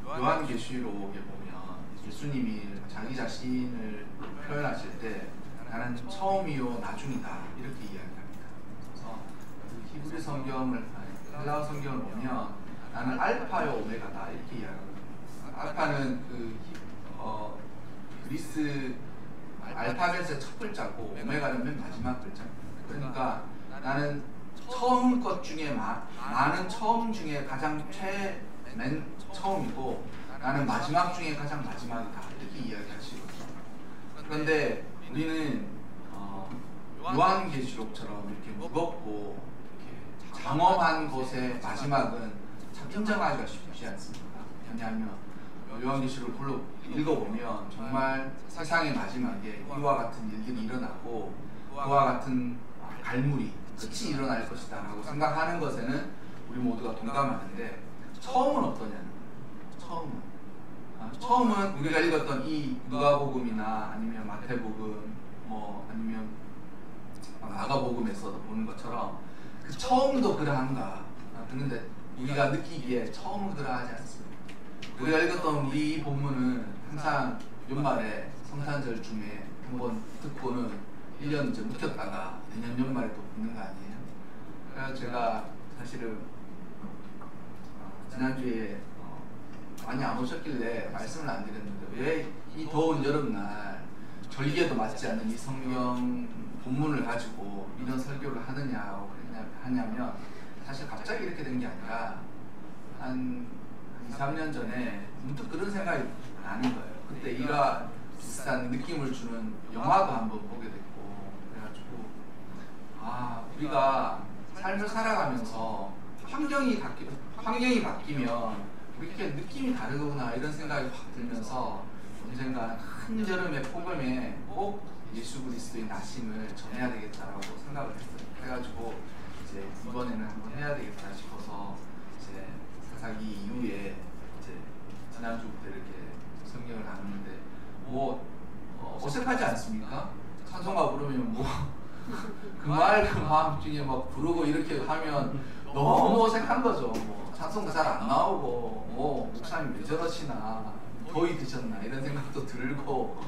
요한계시록에 보면 예수님이 자기 자신을 표현하실 때 나는 처음이요 나중이다 이렇게 이야기합니다. 그래서 그 히브리 성경을 헬라어 성경을 보면 나는 알파요 오메가다 이렇게 이야기합니다. 알파는 그리스 알파벳의 첫 글자고 오메가는 맨 마지막 글자입니다. 그러니까 나는 처음 것 중에 많은 처음 중에 가장 맨 처음이고 나는 마지막 중에 가장 마지막이다 이렇게 이야기하시거든요. 그런데 우리는 요한계시록처럼 이렇게 무겁고 이렇게 장엄한 것의 마지막은 참 인정하기가 쉽지 않습니다. 왜냐하면 요한계시록을 불러 읽어보면 정말 세상의 마지막에 이와 같은 일들이 일어나고 그와 같은 갈무리 끝이 일어날 것이다 라고 생각하는 것에는 우리 모두가 동감하는데 처음은 어떠냐는 처음은 우리가 읽었던 이 누가복음이나 아니면 마태복음 아니면 마가복음에서도 보는 것처럼 그 처음도 그러한가. 그런데 우리가 느끼기에 처음은 그러하지 않습니다. 우리가 읽었던 우리 이 본문은 항상 연말에 성탄절 중에 한번 듣고는 1년 이제 묵혔다가 내년 연말에 또 듣는 거 아니에요? 그래서 제가 사실은 지난주에 많이 안 오셨길래 말씀을 안 드렸는데 왜 이 더운 여름날 절기에도 맞지 않는 이 성경 본문을 가지고 이런 설교를 하냐면 사실 갑자기 이렇게 된 게 아니라 한 2, 3년 전에 문득 그런 생각이 나는 거예요. 그때 이가 비슷한 느낌을 주는 영화도 한번 보게 됐고 그래가지고 우리가 삶을 살아가면서 환경이 바뀌면 우리 이렇게 느낌이 다르구나 이런 생각이 확 들면서 언젠가 한여름의 폭염에 꼭 예수 그리스도의 나심을 전해야 되겠다라고 생각을 했어요. 그래가지고 이제 이번에는 한번 해야 되겠다 싶어서 이제 사사기 이후에 이제 지난주부터 이렇게 성경을 나누는데 어색하지 않습니까? 찬송가 부르면 그 말 그 마음 중에 막 부르고 이렇게 하면 너무 어색한 거죠. 찬송가 잘 안 나오고 목사님 왜 저러시나 더위 드셨나 이런 생각도 들고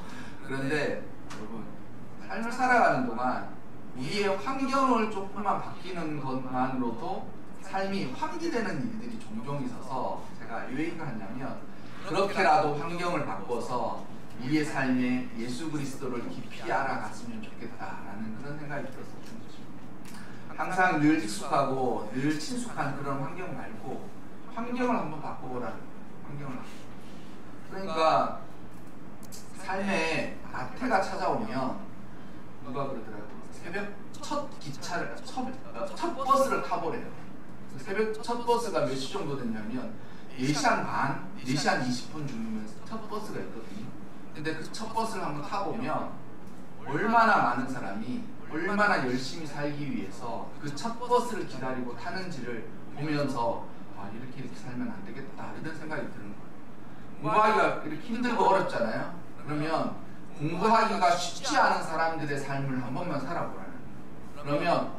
그런데 여러분 삶을 살아가는 동안 우리의 환경을 조금만 바뀌는 것만으로도 삶이 환기되는 일들이 종종 있어서 제가 왜 이걸 하냐면 그렇게라도 환경을 바꿔서 우리의 삶에 예수 그리스도를 깊이 알아갔으면 좋겠다라는 그런 생각이 들어서 준 거죠. 항상 늘 익숙하고 늘 친숙한 그런 환경 말고 환경을 한번 바꿔보라는 환경을. 그러니까 삶에 나태가 찾아오면 누가 그러더라고요. 새벽 첫 버스를 타보래요. 새벽 첫 버스가 몇 시 정도 됐냐면 4시 반, 4시 20분 쯤이면 첫 버스가 있거든요. 근데 그 첫 버스를 한번 타보면 얼마나 많은 사람이 얼마나 열심히 살기 위해서 그 첫 버스를 기다리고 타는지를 보면서 이렇게 살면 안 되겠다 이런 생각이 드는 거예요. 공부하기가 이렇게 힘들고 어렵잖아요. 그러면 공부하기가 쉽지 않은 사람들의 삶을 한 번만 살아보라는 거예요. 그러면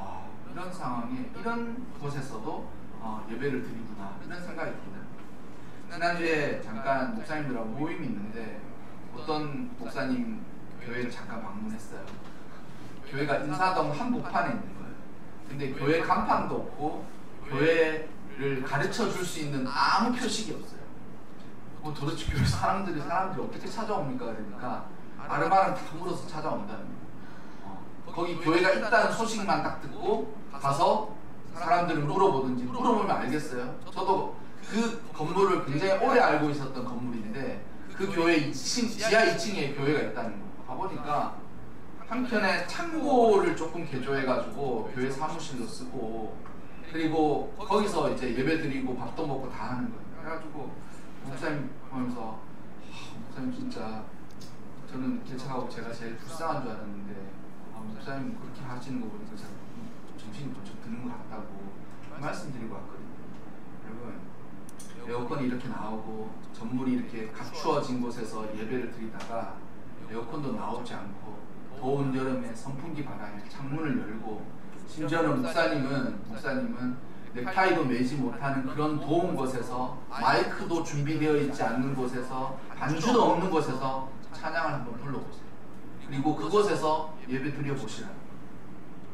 이런 상황에 이런 곳에서도 예배를 드리구나 이런 생각이 듭니다. 지난주에 잠깐 목사님들하고 모임이 있는데 어떤 목사님 교회를 잠깐 방문했어요. 교회가 인사동 한복판에 있는 거예요. 근데 교회 간판도 없고 교회를 가르쳐 줄 수 있는 아무 표식이 없어요. 도대체 교회 사람들이 어떻게 찾아옵니까? 그러니까 아르바는 다 물어서 찾아온다는 거예요. 거기 교회가 있다는 소식만 딱 듣고 가서 사람들을 물어보든지 물어보면 알겠어요. 저도 그 건물을 굉장히 오래 알고 있었던 건물인데 그 교회 지하 2층에 교회가 있다는 거예요. 가보니까 한편에 창고를 조금 개조해가지고 교회 사무실로 쓰고 그리고 거기서 이제 예배 드리고 밥도 먹고 다 하는 거예요. 그래가지고 목사님 보면서 목사님 진짜 저는 개척하고 제가 제일 불쌍한 줄 알았는데 목사님 그렇게 하시는 거 보니까 제가 정신이 번쩍 드는 것 같다고 말씀드리고 왔거든요. 여러분 에어컨이 이렇게 나오고 전물이 이렇게 갖추어진 곳에서 예배를 드리다가 에어컨도 나오지 않고 더운 여름에 선풍기 바람에 창문을 열고 심지어는 목사님은 넥타이도 매지 못하는 그런 더운 곳에서, 마이크도 준비되어 있지 않는 곳에서, 반주도 없는 곳에서 찬양을 한번 불러보세요. 그리고 그곳에서 예배 드려보시라.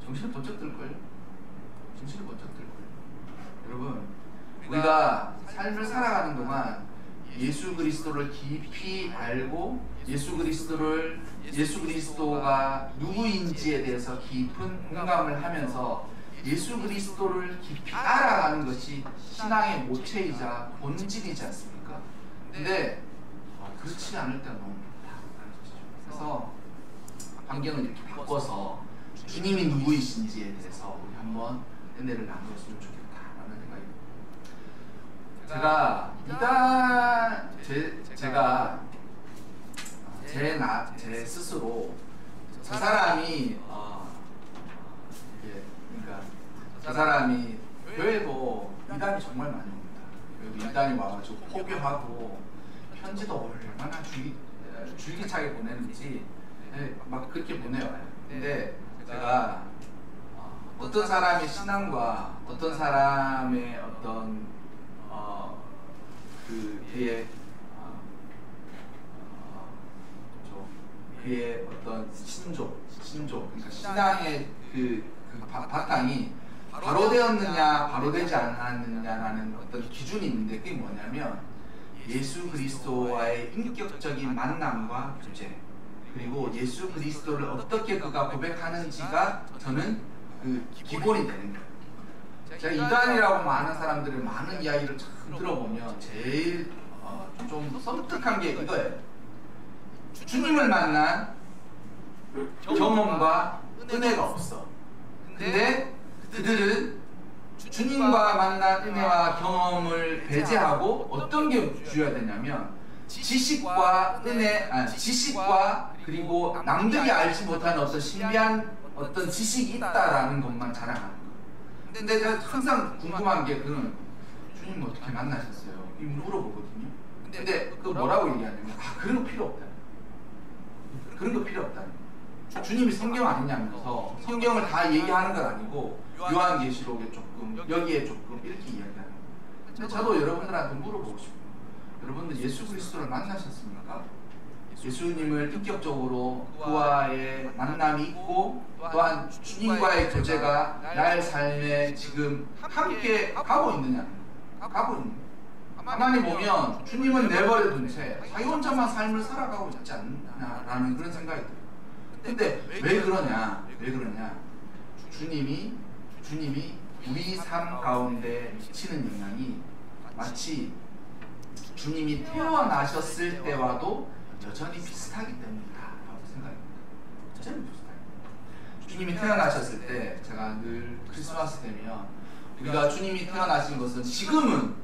정신이 번쩍 들걸요? 정신이 번쩍 들걸요? 여러분, 우리가 삶을 살아가는 동안 예수 그리스도를 깊이 알고 예수 그리스도가 누구인지에 대해서 깊은 공감을 하면서 예수 그리스도를 깊이 알아가는 것이 신앙의 모체이자 본질이지 않습니까? 근데 그렇지 않을 때가 너무 많다는 것이죠. 그래서 환경을 이렇게 바꿔서 주님이 누구이신지에 대해서 우리 한번 은혜를 나누었으면 좋겠다라는 생각입니다. 제가 제 스스로 저 사람이 그러니까 저 사람이 교회도 이단이 정말 많이 옵니다. 여기 이단이 와가지고 포교하고 편지도 얼마나 줄기차게 보내는지 막 그렇게 보내와요. 근데 제가 어떤 사람의 신앙과 어떤 사람의 어떤 그의 어떤 신조 그러니까 신앙의 그 바탕이 바로 되었느냐 바로 되지 않았느냐라는 어떤 기준이 있는데, 그게 뭐냐면 예수 그리스도와의 인격적인 만남과 교제, 그리고 예수 그리스도를 어떻게 그가 고백하는지가 저는 그 기본이 되는 거예요. 제가 이단이라고 많은 사람들의 많은 이야기를 참 들어보면 제일 좀 섬뜩한 게 이거예요. 주님을 만난 경험과 은혜가 없어. 근데 그들은 주님과 만난 은혜와 경험을 배제하고 어떤 게 주어야 되냐면 지식과 그리고 남들이 알지 못하는 어떤 신비한 어떤 지식이 있다라는 것만 자랑하는 거예요. 근데 제가 항상 궁금한 게 주님 어떻게 만나셨어요? 이 물어보거든요. 근데 그 뭐라고 얘기하냐면 그런 거 필요 없다. 그런 거 필요 없다. 주님이 성경 아니냐면서 성경을 다 얘기하는 건 아니고 요한계시록에 조금, 여기에 조금 이렇게 이야기하는 거예요. 근데 저도 여러분들한테 물어보고 싶어요. 여러분들 예수 그리스도를 만나셨습니까? 예수님을 인격적으로 그와의 만남이 있고 또한 주님과의 교제가 나의 삶에 지금 함께 가고 있느냐? 가고 있는 거예요. 가만히 보면 주님은 내버려둔 채 자기 혼자만 삶을 살아가고 있지 않나라는 그런 생각이 들어요. 근데 왜 그러냐? 주님이 우리 삶 가운데 미치는 영향이 마치 주님이 태어나셨을 때와도 여전히 비슷하기 때문이다 라고 생각합니다. 여전히 비슷해요. 주님이 태어나셨을 때, 제가 늘 크리스마스 되면 우리가 주님이 태어나신 것은 지금은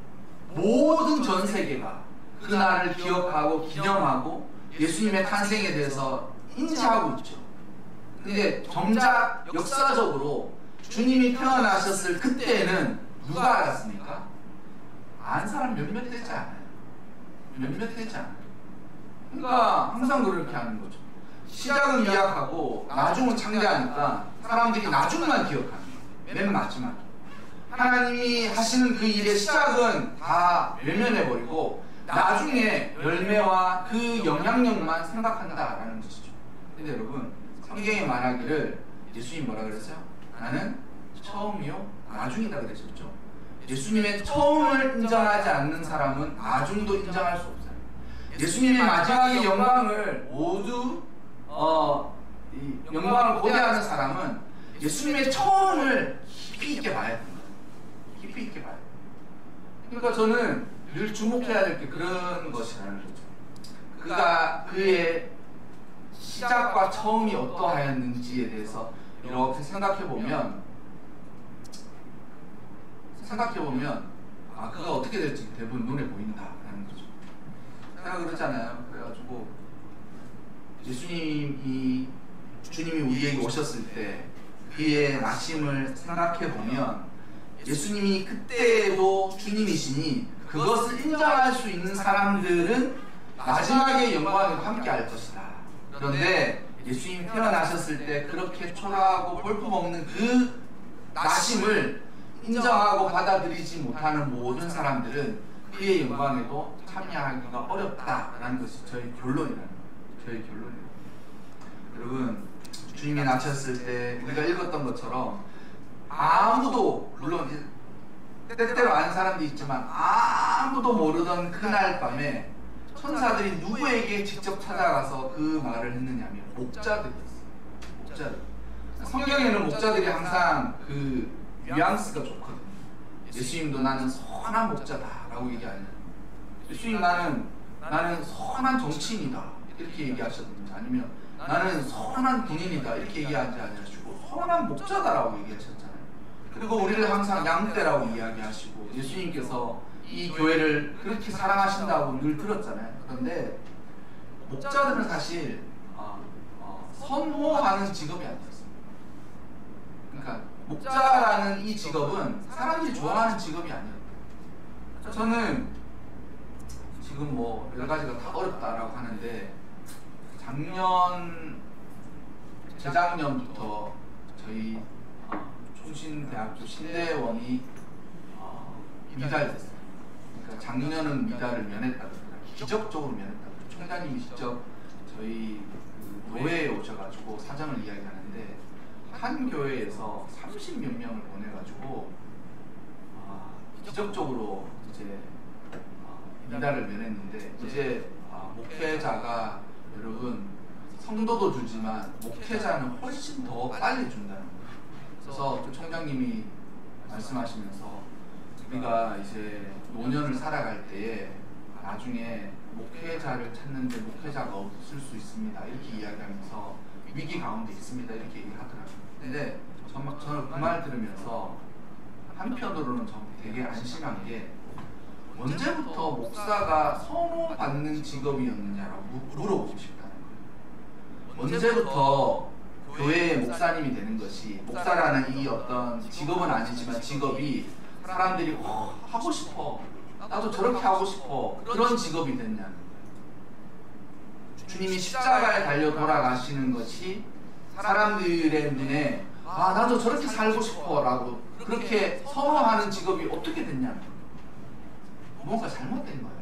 모든 전 세계가 그날을 기억하고 기념하고 예수님의 탄생에 대해서 인지하고 있죠. 근데 정작 역사적으로 주님이 태어나셨을 그때는 누가 알았습니까? 안 사람 몇몇 되지 않아요. 그러니까 항상 그렇게 하는 거죠. 시작은 미약하고 나중은 창대하니까 사람들이 나중만 기억하는 거예요. 맨 마지막. 하나님이 하시는 그 일의 시작은 다 외면해버리고 나중에 열매와 그 영향력만 생각한다라는 것이죠. 근데 여러분, 성경에 말하기를 예수님 뭐라 그랬어요? 나는 처음이요 나중이다 그랬었죠. 예수님의 처음을 인정하지 않는 사람은 나중도 인정할 수 없어요. 예수님의 마지막의 영광을 모두 이 영광을 고대하는 사람은 예수님의 처음을 깊이 있게 봐야 됩니다. 깊이 있게 봐요. 그러니까 저는 늘 주목해야 될 게 그런 것이라는 거죠. 그의 시작과 처음이 어떠하였는지에 대해서 이렇게 생각해 보면 그가 어떻게 될지 대부분 눈에 보인다라는 거죠. 제가 그랬잖아요. 그래가지고 주님이 우리에게 오셨을 때 그의 나심을 생각해 보면 예수님이 그때도 주님이시니 그것을 인정할 수 있는 사람들은 마지막에 영광을 함께 할 것이다. 그런데 예수님 태어나셨을 때 그렇게 초라하고 볼품없는 그 나심을 인정하고 받아들이지 못하는 모든 사람들은 그의 영광에도 참여하기가 어렵다라는 것이 저희 결론이라는 거예요. 저희 결론이에요. 여러분, 주님이 나셨을 때 우리가 읽었던 것처럼 아무도, 물론 때때로 아는 사람도 있지만 아무도 모르던 그날 밤에 천사들이 누구에게 직접 찾아가서 그 말을 했느냐면 목자들이었어요. 목자들. 성경에는 목자들이 항상 그 뉘앙스가 좋거든요. 예수님도 나는 선한 목자다라고 얘기하냐. 예수님 나는 선한 정치인이다 이렇게 얘기하셨는지, 아니면 나는 선한 군인이다 이렇게 얘기하지 않으시고 선한 목자다라고 얘기하셨잖아요. 그리고 우리를 항상 양떼라고 이야기하시고 예수님께서 이 교회를 그렇게 사랑하신다고 늘 들었잖아요. 그런데 목자들은 사실 선호하는 직업이 아니었어요. 그러니까 목자라는 이 직업은 사람들이 좋아하는 직업이 아니었어요. 저는 지금 뭐 여러 가지가 다 어렵다라고 하는데 재작년부터 저희 총신대학교 신대원이 미달됐어요. 그러니까 작년은 미달을 면했다고, 기적적으로 면했다고. 총장님이 직접 저희 그 노회에 오셔가지고 사정을 이야기하는데 한 교회에서 30몇 명을 보내가지고 기적적으로 이제 미달을 면했는데, 이제 목회자가, 여러분, 성도도 주지만 목회자는 훨씬 더 빨리 준다는 거예요. 그래서 또 총장님이 말씀하시면서 우리가 이제 노년을 살아갈 때에 나중에 목회자를 찾는데 목회자가 없을 수 있습니다 이렇게 이야기하면서 위기 가운데 있습니다 이렇게 얘기하더라고요. 근데 저는 그 말 들으면서 한편으로는 되게 안심한 게, 언제부터 목사가 선호받는 직업이었느냐라고 물어보고 싶다는 거예요. 언제부터 교회의 목사님이 되는 것이, 목사라는 이 어떤 직업은 아니지만 직업이 사람들이 하고 싶어, 나도 저렇게 하고 싶어, 그런 직업이 됐냐는 거예요. 주님이 십자가에 달려 돌아가시는 것이 사람들의 눈에 나도 저렇게 살고 싶어 라고 그렇게 선호하는 직업이 어떻게 됐냐는 거예요. 무언가 잘못된 거예요.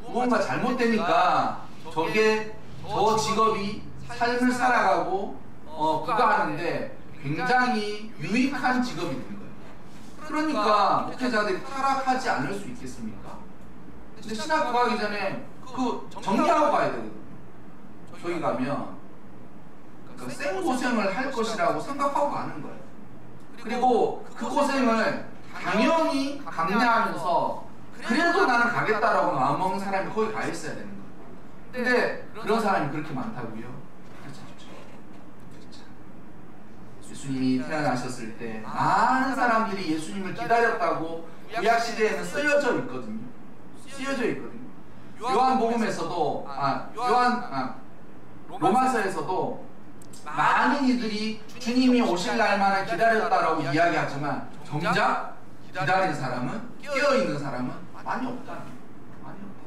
무언가 잘못되니까 저 직업이 삶을 살아가고 그가 하는데 굉장히 유익한 직업이 된 거예요. 그러니까 목회자들이 타락하지 않을 수 있겠습니까? 근데 신학교 가기 전에 그 정리하고 가야 되거든요. 저희 가면 그러니까 생고생을 할 것이라고 생각하고 가는 거예요. 그리고 그 고생을 당연히 감내하면서 그래도 나는 가겠다라고 마음먹는 사람이 거기 가 있어야 되는 거예요. 근데 그런 사람이 그렇게 많다고요? 예수님이 태어나셨을 때 많은 사람들이 예수님을 기다렸다고 구약시대에는 쓰여져 있거든요. 요한복음에서도 로마서에서도 많은 이들이 주님이 오실 날만을 기다렸다라고 이야기하지만 정작 기다린 사람은, 깨어있는 사람은 많이 없다는 거예요. 많이 없다.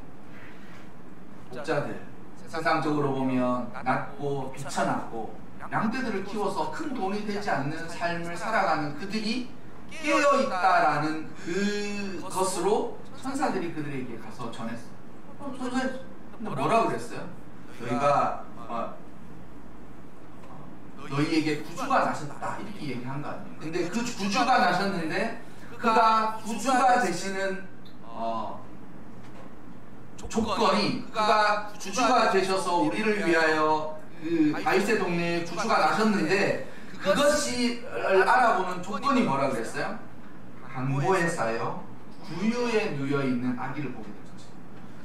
목자들, 세상적으로 보면 낮고 비천하고 양떼들을 키워서 큰 돈이 되지 않는 삶을 살아가는 그들이 깨어있다라는 그것으로 천사들이 그들에게 가서 전했어요. 천사들이 뭐라 그랬어요? 너희가 너희에게 구주가 나셨다 이렇게 얘기한 거 아니에요. 근데 그 구주가 나셨는데 그가 구주가 되시는 조건이, 그가 구주가 되셔서 우리를 위하여 그 다윗의 동네에 구주가 나셨는데 그것이 알아보는 조건이 뭐라 그랬어요? 강보에 쌓여 구유에 누여 있는 아기를 보게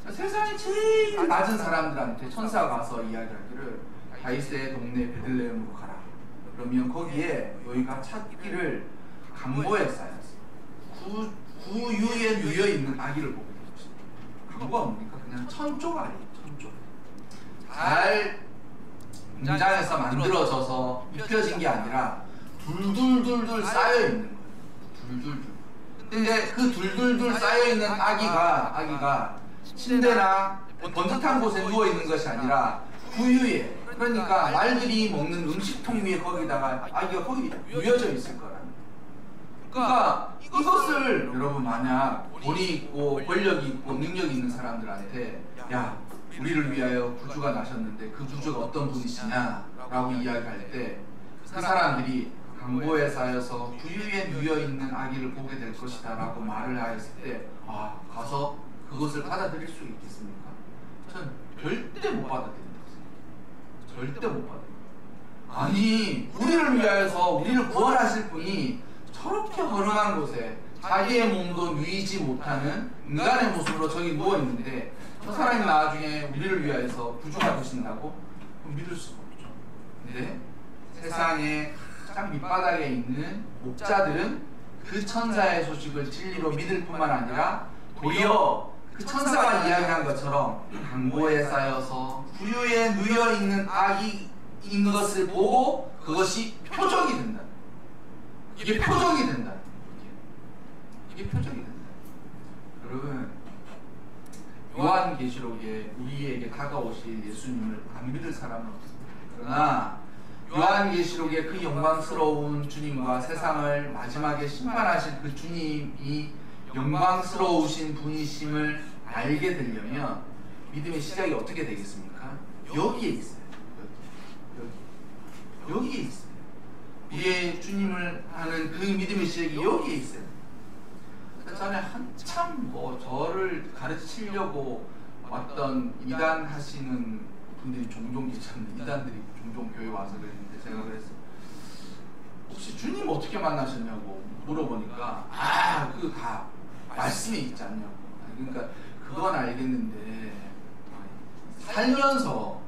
되셨어요. 세상에 제일 낮은 사람들한테 천사가 가서 이야기하기를 다윗의 동네 베들레헴으로 가라. 그러면 거기에 너희가 찾기를 강보에 쌓였어. 구유에 누여 있는 아기를 보게 되셨어요. 강보가 뭡니까? 그냥 천조가 아니에요. 천조. 잘 공장에서 만들어져서 입혀진 게 아니라 둘둘둘둘 쌓여 있는 거예요. 둘둘둘. 근데 그 둘둘둘 쌓여 있는 아기가 침대나 번듯한 곳에 누워 있는 것이 아니라 구유에, 그러니까 말들이 먹는 음식통 위에 거기다가 아기가 거기 누워져 있을 거라는. 그러니까 이것을 여러분 만약 돈이 있고 권력이 있고 능력이 있는 사람들한테 야 우리를 위하여 구주가 나셨는데 그 구주가 어떤 분이시냐 라고 이야기할 때 그 사람들이 강보에 쌓여서 구유에 누여 있는 아기를 보게 될 것이다 라고 말을 하였을 때 아 가서 그것을 받아들일 수 있겠습니까? 전 절대 못 받아들인다. 절대 못 받아들인다. 아니 우리를 위하여서 우리를 구원하실 분이 저렇게 허름한 곳에 자기의 몸도 누이지 못하는 인간의 모습으로 저기 누워있는데 저 사람이 나중에 우리를 위하여서 구주가 되신다고? 믿을 수가 없죠. 근데 세상에 가장 밑바닥에 있는 목자들은 그 천사의 소식을 진리로 믿을 뿐만 아니라 도리어 그 천사가 이야기한 것처럼 강보에 쌓여서 구유에 누여있는 아기인 것을 보고 그것이 표적이 된다. 이게 표적이 된다. 이게 표적이 된다. 여러분 요한계시록에 우리에게 다가오실 예수님을 안 믿을 사람은 없습니다. 그러나 요한계시록에 그 영광스러운 주님과 세상을 마지막에 심판하실 그 주님이 영광스러우신 분이심을 알게 되려면 믿음의 시작이 어떻게 되겠습니까? 여기에 있어요. 여기에 있어요. 우리의 주님을 하는 그 믿음의 시작이 여기에 있어요. 전에 한참 저를 가르치려고 왔던 이단 하시는 분들이 종종 계셨는데 이단들이 종종 교회 와서 그랬는데 제가 그랬어요. 혹시 주님 어떻게 만나셨냐고 물어보니까 그 다 말씀에 있지 않냐고. 그러니까 그건 알겠는데 살면서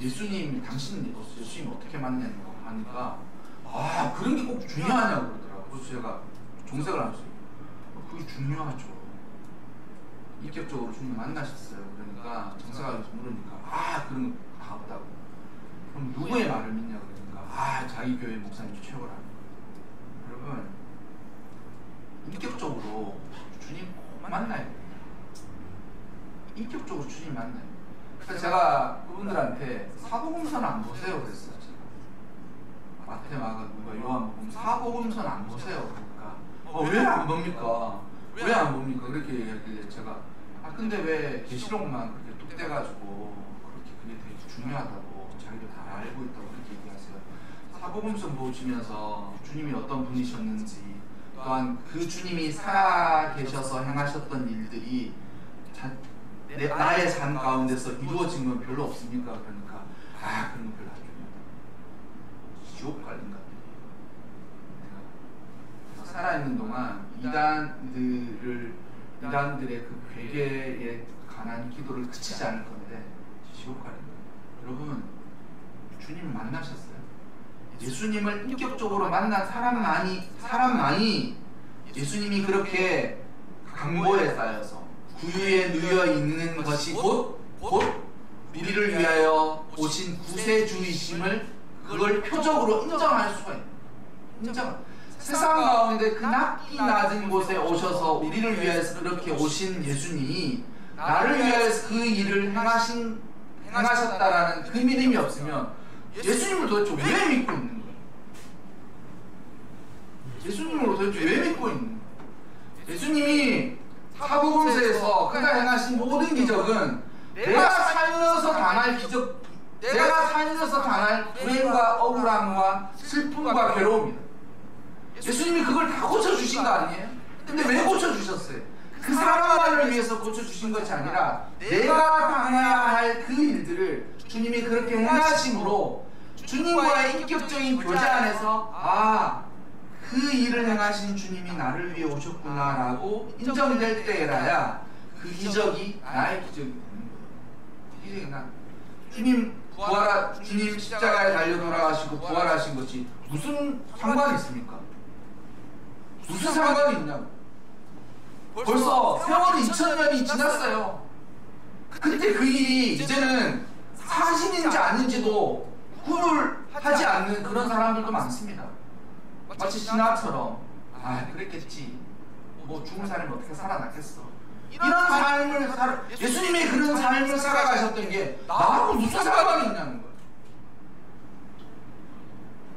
예수님 당신 예수님 어떻게 만났냐고 하니까 그런 게 꼭 중요하냐고 그러더라고요. 그래서 제가 종색을 안 했어요. 그게 중요하죠. 인격적으로 주님 만나셨어요. 그러니까 정사가 물으니까 그런 거 다 없다고. 그럼 누구의 말을 믿냐 그러니까 자기 교회 목사님이 최고라고. 여러분 인격적으로 주님 꼭 만나야 돼요. 인격적으로 주님 만나요. 그래서 제가 그분들한테 사복음서는 안 보세요 그랬어요. 제가 마태, 마가, 누가, 요한복음 사복음서는 안 보세요. 그러니까 왜 안 봅니까? 왜 안 봅니까? 그렇게 얘기하길래 제가 근데 왜 계시록만 그렇게 뚝 떼가지고 그렇게 그게 되게 중요하다고 자기도 다 알고 있다고 그렇게 얘기하세요. 사복음서 보시면서 주님이 어떤 분이셨는지 또한 그 주님이 살아 계셔서 행하셨던 일들이 나의 삶 가운데서 이루어진 건 별로 없습니까? 그러니까 그런 건 별로 안 중요하다. 지옥 갈린 것 같아요. 살아있는 동안 이단들의 그 괴계에 관한 기도를 그치지 않을 건데 지옥 갈린 거예요. 여러분 주님을 만나셨어요? 예수님을 인격적으로 만난 사람만이 예수님이 그렇게 강보에 쌓여서 구유에 누여 있는 것이 곧 우리를 위하여 오신 구세주이심을 그걸 표적으로 인정할 수가 있는. 세상 가운데 그 낮은 곳에 오셔서 우리를 위해서 그렇게 오신 예수님이 나를 위해서 그 일을 행하셨다라는 그 믿음이 없으면 예수님을 도대체 왜 믿고 있는 거예요? 예수님을 도대체 왜 믿고 있는 거예요? 예수님이 사복음서에서 그가 행하신 모든 기적은 내가 살면서 당할 기적, 내가 살면서 당할 불행과 억울함과 슬픔과 괴로움이다. 예수님이 그걸 다 고쳐주신 거 아니에요? 근데 왜 고쳐주셨어요? 그 사람만을 위해서 고쳐주신 것이 아니라 내가 당해야 할 그 일들을 주님이 그렇게 행하심으로 주님과의 인격적인 교제 안에서 그 일을 행하신 주님이 나를 위해 오셨구나 라고 인정될 때라야 그 기적이 나의 기적이 되는 거예요. 기적이 나 주님 십자가에 달려 돌아가시고 부활하신 것이 무슨 상관이 있습니까? 무슨 상관이 있냐고. 벌써 세월이 2000년이 지났어요. 그때 그 일이 이제는 사실인지 아닌지도 구분하지 않는 그런 사람들도 많습니다. 마치 신화처럼 그랬겠지. 죽은 사람이 어떻게 살아났겠어. 이런 삶을 예수님이 그런 삶을 살아가셨던 게 나하고 무슨 상관이 있냐는 거예요.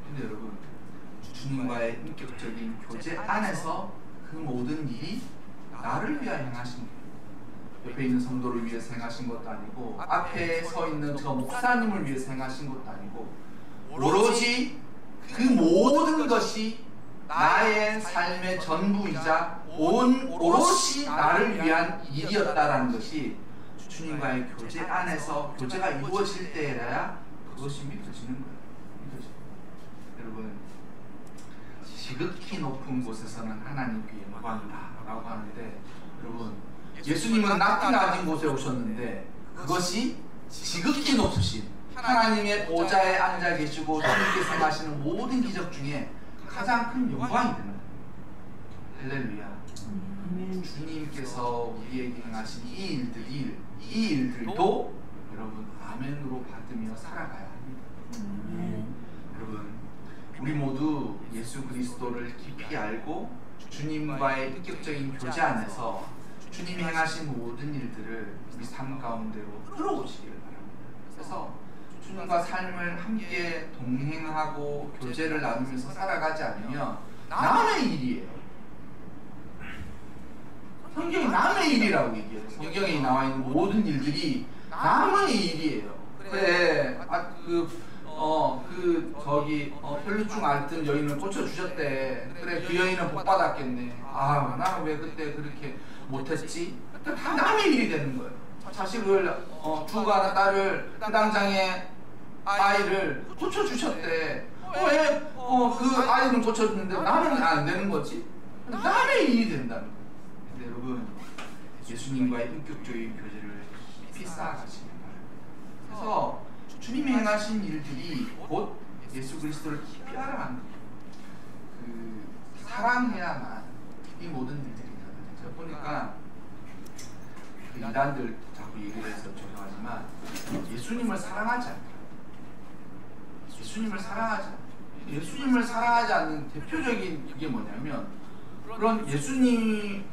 근데 여러분 주님과의 인격적인 교제 안에서 그 모든 일이 나를 위하여 행하신 거예요. 옆에 있는 성도를 위해서 행하신 것도 아니고 앞에 서 있는 저 목사님을 위해서 행하신 것도 아니고 오로지 그 모든 것이 나의 삶의 전부이자 오롯이 나를 위한 일이었다라는 것이 주님과의 교제 안에서 교제가 이루어질 때에야 그것이 믿어지는 거예요. 여러분, 지극히 높은 곳에서는 하나님께 영광이다 라고 하는데, 여러분, 예수님은 낮기 낮은 곳에 오셨는데 그것이 지극히 높으신 하나님의 보좌에 앉아 계시고 주님께서 행하시는 모든 기적 중에 가장 큰 영광이 되는 거예요. 할렐루야. 주님께서 우리에게 행하신 이 일들도 여러분 아멘으로 받으며 살아가야 합니다. 여러분, 우리 모두 예수 그리스도를 깊이 알고 주님과의 인격적인 교제 안에서 주님이 행하신 모든 일들을 우리 삶 가운데로 끌어오시기를 바랍니다. 그래서 주님과 삶을 함께 동행하고 교제를 나누면서 살아가지 않으면 남의 일이에요. 성경이 남의 일이라고 얘기해요. 성경에 나와 있는 모든 일들이 남의 일이에요. 그래, 혈루증 앓던 여인을 고쳐주셨대. 그래, 그 여인은 복 받았겠네. 아, 나는 왜 그때 그렇게 못했지? 다 남의 일이 되는 거예요. 자식을 죽어가는 딸을 그 당장에 아이를 고쳐주셨대. 왜 그 아이는 고쳐주는데 나는 안 되는 거지? 남의 일이 된다는 거예요. 근데 여러분, 예수님과의 인격적인 교제를 깊이 쌓아가시기 바랍니다. 그래서 주님이 행하신 일들이 곧 예수 그리스도를 깊이 알아가는 거예요. 사랑해야만 이 모든 일들이 있거든요. 제가 보니까 그 이단들 자꾸 얘기를 해서 죄송하지만 예수님을 사랑하지 않아요. 예수님을 사랑하지 않는 대표적인 그게 뭐냐면, 그런 예수님을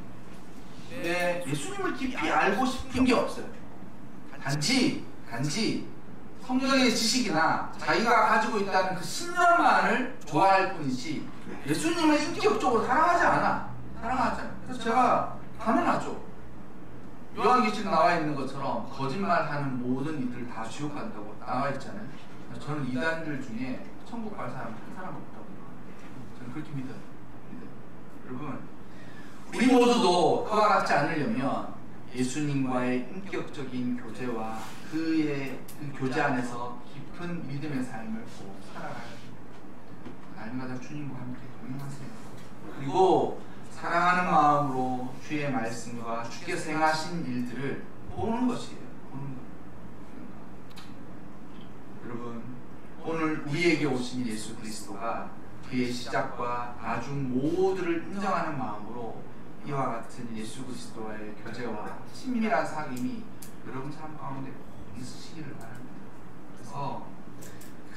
깊이 알고 싶은 게 없어요. 단지 성경의 지식이나 자기가 가지고 있다는 그 신념만을 좋아할 뿐이지 예수님을 인격적으로 사랑하지 않아요. 그래서 제가 당연하죠. 요한계시록 나와 있는 것처럼 거짓말하는 모든 이들을 다 지옥 간다고 나와 있잖아요. 저는 이단들 중에 천국 갈 사람 한 사람 없다고 저는 그렇게 믿어요. 여러분, 우리 모두도 그와 같지 않으려면 예수님과의 인격적인 교제와 그의 그 교제 안에서 깊은 믿음의 삶을 꼭 살아가야 합니다. 날마다 주님과 함께 동행하세요. 그리고 사랑하는 마음으로 주의 말씀과 주께서 행하신 일들을 보는 것이에요. 여러분, 오늘 우리에게 오신 예수 그리스도가 그의 시작과 나중 모두를 인정하는 마음으로 이와 같은 예수 그리스도와의 교제와 친밀한 사귐이 여러분 삶 가운데 있으시기를 바랍니다. 그래서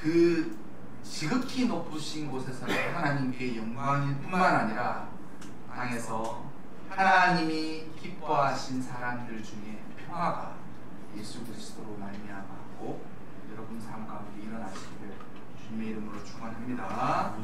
그 지극히 높으신 곳에서 하나님께 영광일 뿐만 아니라 땅에서 하나님이 기뻐하신 사람들 중에 평화가 예수 그리스도로 말미암았고 여러분 삶 가운데 일어나시기를 주님의 이름으로 축원합니다.